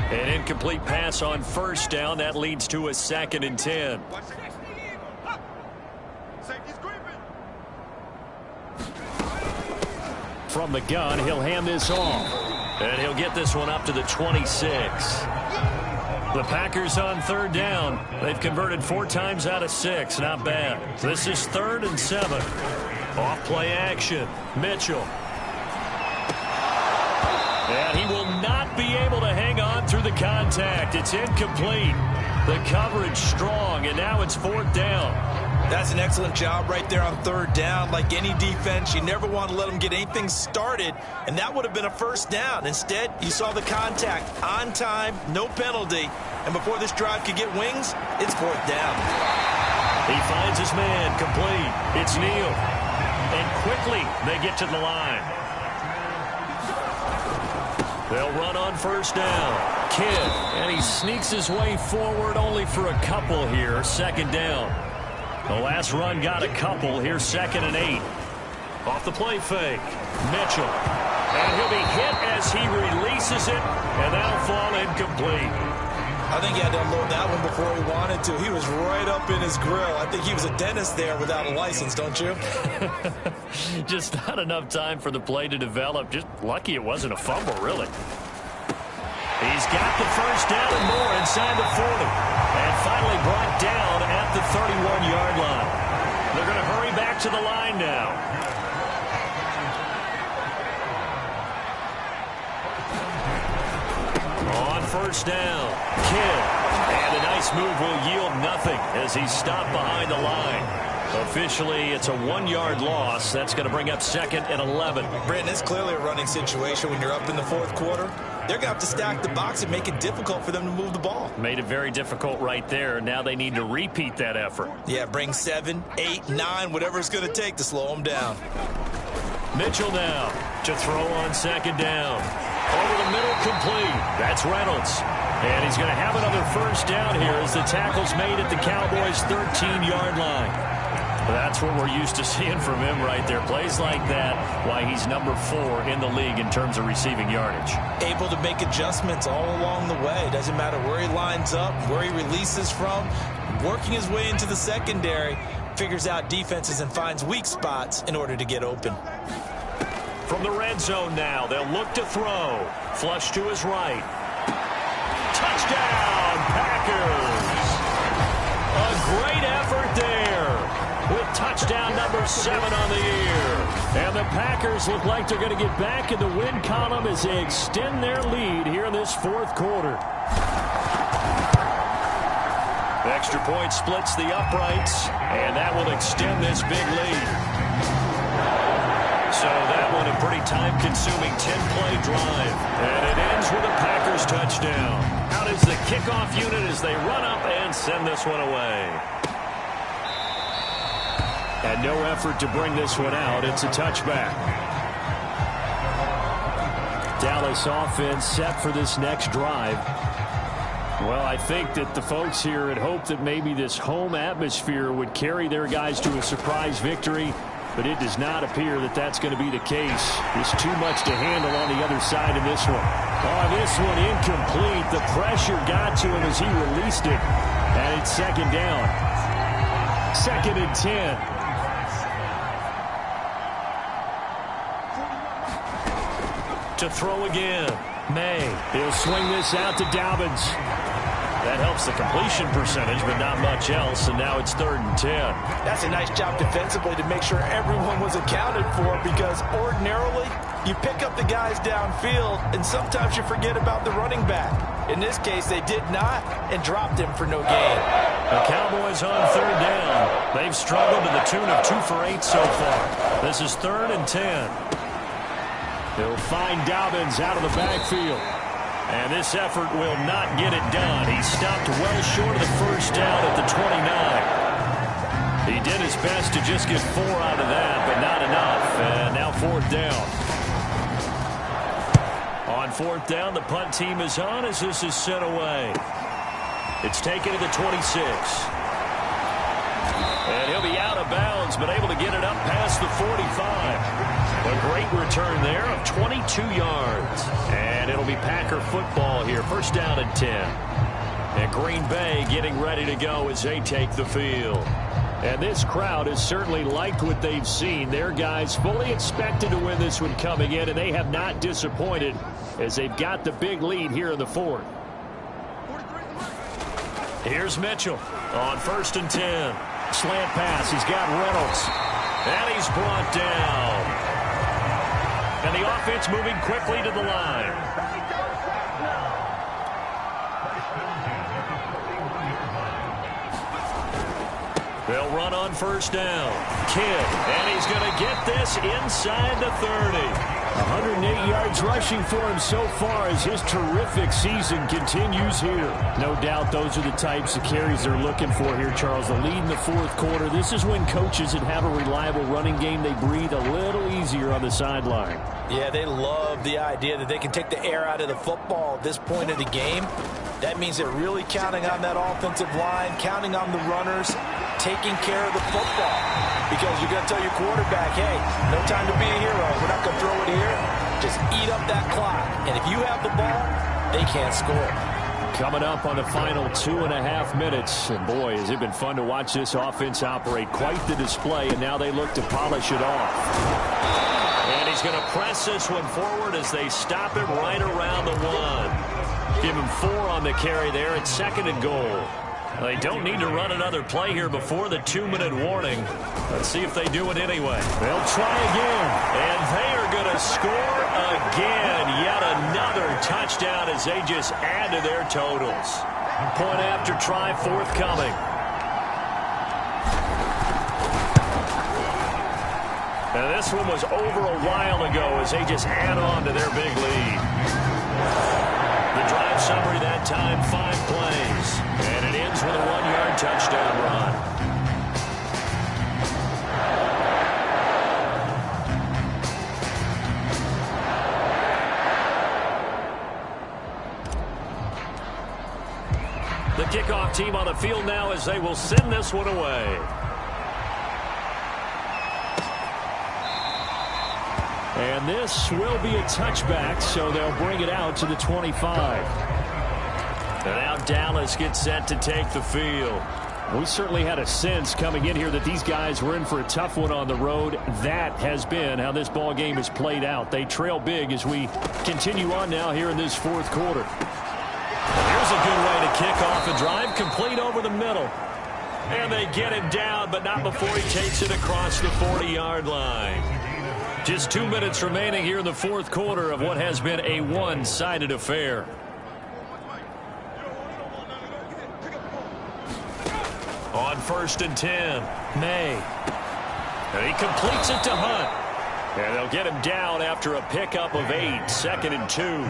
An incomplete pass on 1st down. That leads to a 2nd and 10. From the gun, he'll hand this off. And he'll get this one up to the 26. The Packers on 3rd down. They've converted 4 times out of 6. Not bad. This is 3rd and 7. Off play action. Mitchell. And he will not be able to hang on through the contact. It's incomplete. The coverage strong, and now it's 4th down. That's an excellent job right there on 3rd down. Like any defense, you never want to let them get anything started, and that would have been a 1st down. Instead, you saw the contact on time, no penalty, and before this drive could get wings, it's 4th down. He finds his man, complete. It's Neal. And quickly, they get to the line. They'll run on 1st down. Kidd, and he sneaks his way forward only for a couple here. 2nd down. The last run got a couple. Here's 2nd and 8. Off the play fake. Mitchell. And he'll be hit as he releases it, and that'll fall incomplete. I think he had to unload that one before he wanted to. He was right up in his grill. I think he was a dentist there without a license, don't you? Just not enough time for the play to develop. Just lucky it wasn't a fumble, really. He's got the 1st down and more inside the 40. And finally brought down at the 31-yard line. They're going to hurry back to the line now. On 1st down, Kidd. And a nice move will yield nothing as he's stopped behind the line. Officially, it's a 1-yard loss. That's going to bring up 2nd and 11. Brenton, it's clearly a running situation when you're up in the 4th quarter. They're going to have to stack the box and make it difficult for them to move the ball. Made it very difficult right there. Now they need to repeat that effort. Yeah, bring 7, 8, 9, whatever it's going to take to slow them down. Mitchell now to throw on 2nd down. Over the middle, complete. That's Reynolds. And he's going to have another first down here as the tackle's made at the Cowboys' 13-yard line. That's what we're used to seeing from him right there. Plays like that, why he's number 4 in the league in terms of receiving yardage. Able to make adjustments all along the way. Doesn't matter where he lines up, where he releases from. Working his way into the secondary, figures out defenses and finds weak spots in order to get open. From the red zone now, they'll look to throw. Flush to his right. Touchdown, Packers! A great effort there with touchdown number 7 on the year. And the Packers look like they're going to get back in the win column as they extend their lead here in this fourth quarter. The extra point splits the uprights, and that will extend this big lead. So that one a pretty time-consuming 10-play drive. And it ends with a Packers touchdown. Out is the kickoff unit as they run up and send this one away. And no effort to bring this one out. It's a touchback. Dallas offense set for this next drive. Well, I think that the folks here had hoped that maybe this home atmosphere would carry their guys to a surprise victory, but it does not appear that that's going to be the case. There's too much to handle on the other side of this one. Oh, this one incomplete. The pressure got to him as he released it, and it's second down. 2nd and 10. To throw again. May. He'll swing this out to Dobbins. That helps the completion percentage, but not much else, and now it's 3rd and 10. That's a nice job defensively to make sure everyone was accounted for, because ordinarily you pick up the guys downfield, and sometimes you forget about the running back. In this case, they did not and dropped him for no gain. The Cowboys on 3rd down. They've struggled to the tune of 2 for 8 so far. This is 3rd and 10. They'll find Dobbins out of the backfield. And this effort will not get it done. He stopped well short of the first down at the 29. He did his best to just get 4 out of that, but not enough. And now 4th down. On 4th down, the punt team is on as this is sent away. It's taken to the 26. And he'll be out of bounds, but able to get it up past the 45. A great return there of 22 yards. And it'll be Packer football here. 1st down and 10. And Green Bay getting ready to go as they take the field. And this crowd has certainly liked what they've seen. Their guys fully expected to win this one coming in, and they have not disappointed as they've got the big lead here in the 4th. Here's Mitchell on 1st and 10. Slant pass. He's got Reynolds. And he's brought down. And the offense moving quickly to the line. They'll run on 1st down. Kidd, and he's going to get this inside the 30. 108 yards rushing for him so far as his terrific season continues here. No doubt those are the types of carries they're looking for here, Charles. The lead in the 4th quarter. This is when coaches that have a reliable running game, they breathe a little easier on the sideline. Yeah, they love the idea that they can take the air out of the football at this point of the game. That means they're really counting on that offensive line, counting on the runners, taking care of the football. Because you're going to tell your quarterback, hey, no time to be a hero. We're not going to throw it here. Just eat up that clock. And if you have the ball, they can't score. Coming up on the final 2.5 minutes. And boy, has it been fun to watch this offense operate. Quite the display, and now they look to polish it off. And he's going to press this one forward as they stop him right around the 1. Give him 4 on the carry there at 2nd and goal. They don't need to run another play here before the 2-minute warning. Let's see if they do it anyway. They'll try again. And they are going to score again. Yet another touchdown as they just add to their totals. Point after try forthcoming. And this one was over a while ago as they just add on to their big lead. The drive summary that time, 5 plays. And it ends with a 1-yard touchdown run. team on the field now as they will send this one away. And this will be a touchback, so they'll bring it out to the 25. And now Dallas gets set to take the field. We certainly had a sense coming in here that these guys were in for a tough one on the road. That has been how this ball game has played out. They trail big as we continue on now here in this fourth quarter. Here's a good way to kick off a drive, complete over the middle. And they get him down, but not before he takes it across the 40-yard line. Just 2 minutes remaining here in the fourth quarter of what has been a one-sided affair. On 1st and 10, May. And he completes it to Hunt. And they'll get him down after a pickup of 8, 2nd and 2.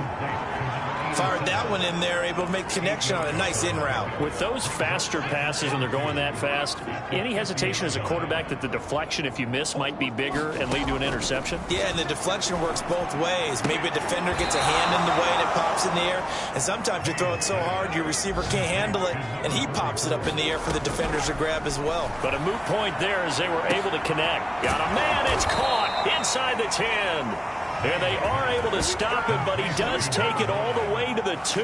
Fired that one in there, able to make connection on a nice in route. With those faster passes when they're going that fast, any hesitation as a quarterback that the deflection, if you miss, might be bigger and lead to an interception? Yeah, and the deflection works both ways. Maybe a defender gets a hand in the way and it pops in the air. And sometimes you throw it so hard your receiver can't handle it, and he pops it up in the air for the defenders to grab as well. But a moot point there as they were able to connect. Got a man, it's caught inside the 10. And they are able to stop him, but he does take it all the way to the 2.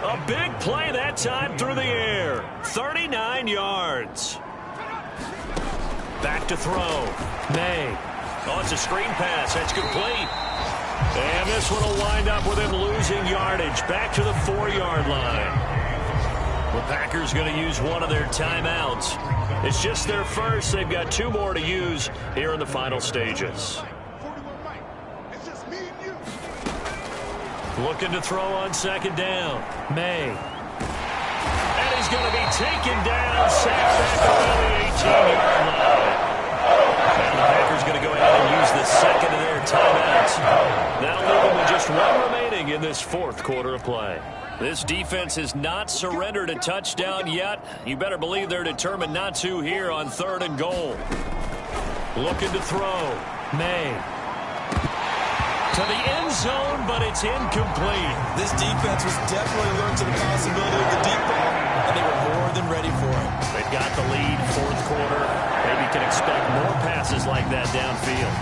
A big play that time through the air. 39 yards. Back to throw. May. Oh, it's a screen pass. That's complete. And this one will wind up with him losing yardage. Back to the 4-yard line. The Packers going to use one of their timeouts. It's just their first. They've got 2 more to use here in the final stages. Looking to throw on 2nd down. May. And he's going to be taken down, sacked back around the 18-yard line. And the Packers going to go ahead and use the second of their timeouts. That'll leave them with just 1 remaining in this fourth quarter of play. This defense has not surrendered a touchdown yet. You better believe they're determined not to here on 3rd and goal. Looking to throw. May. To the end zone, but it's incomplete. This defense was definitely alert to the possibility of the deep ball, and they were more than ready for it. They've got the lead, fourth quarter. Maybe can expect more passes like that downfield.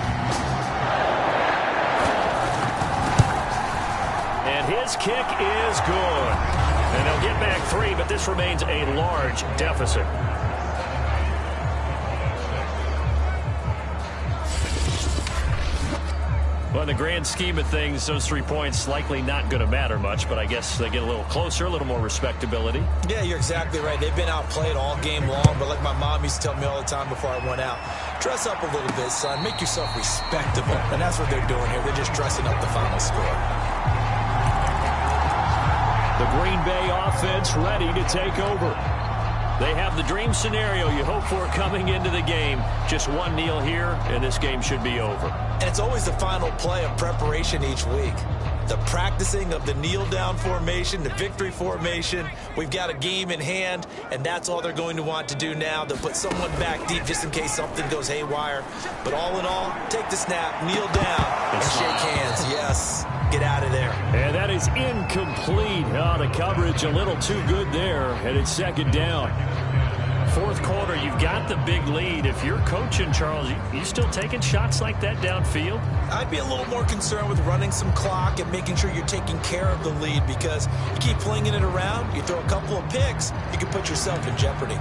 And his kick is good. And they'll get back 3, but this remains a large deficit. Well, in the grand scheme of things, those 3 points likely not going to matter much, but I guess they get a little closer, a little more respectability. Yeah, you're exactly right. They've been outplayed all game long, but like my mom used to tell me all the time before I went out, dress up a little bit, son. Make yourself respectable. And that's what they're doing here. They're just dressing up the final score. The Green Bay offense ready to take over. They have the dream scenario you hope for coming into the game. Just one kneel here, and this game should be over. And it's always the final play of preparation each week. The practicing of the kneel-down formation, the victory formation. We've got a game in hand, and that's all they're going to want to do now. They'll put someone back deep just in case something goes haywire. But all in all, take the snap, kneel down, and shake hands. Yes, get out of there. And that is incomplete. Oh, the coverage a little too good there, and it's 2nd down. Fourth quarter, you've got the big lead. If you're coaching, Charles, you still taking shots like that downfield? I'd be a little more concerned with running some clock and making sure you're taking care of the lead, because you keep flinging it around, you throw a couple of picks, you can put yourself in jeopardy.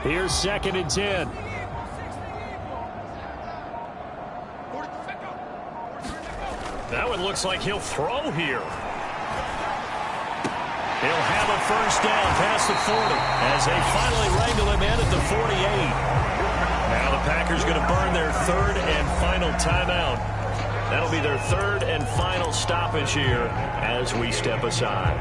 Here's 2nd and 10. That one looks like he'll throw here. He'll have a first down past the 40 as they finally wrangle him in at the 48. Now the Packers going to burn their 3rd and final timeout. That'll be their 3rd and final stoppage here as we step aside.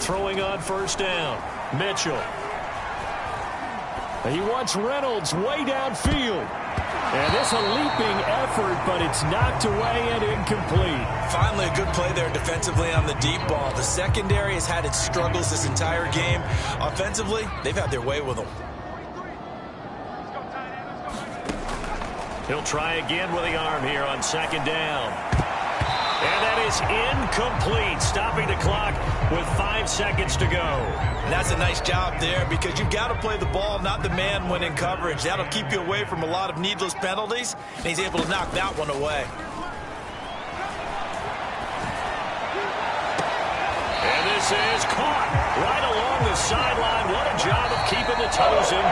Throwing on first down, Mitchell. He wants Reynolds way downfield. And this a leaping effort, but it's knocked away and incomplete. Finally, a good play there defensively on the deep ball. The secondary has had its struggles this entire game. Offensively, they've had their way with them. He'll try again with the arm here on second down. And that is incomplete, stopping the clock with 5 seconds to go. And that's a nice job there because you've got to play the ball, not the man when in coverage. That'll keep you away from a lot of needless penalties, and he's able to knock that one away. And this is caught right along the sideline. What a job of keeping the toes in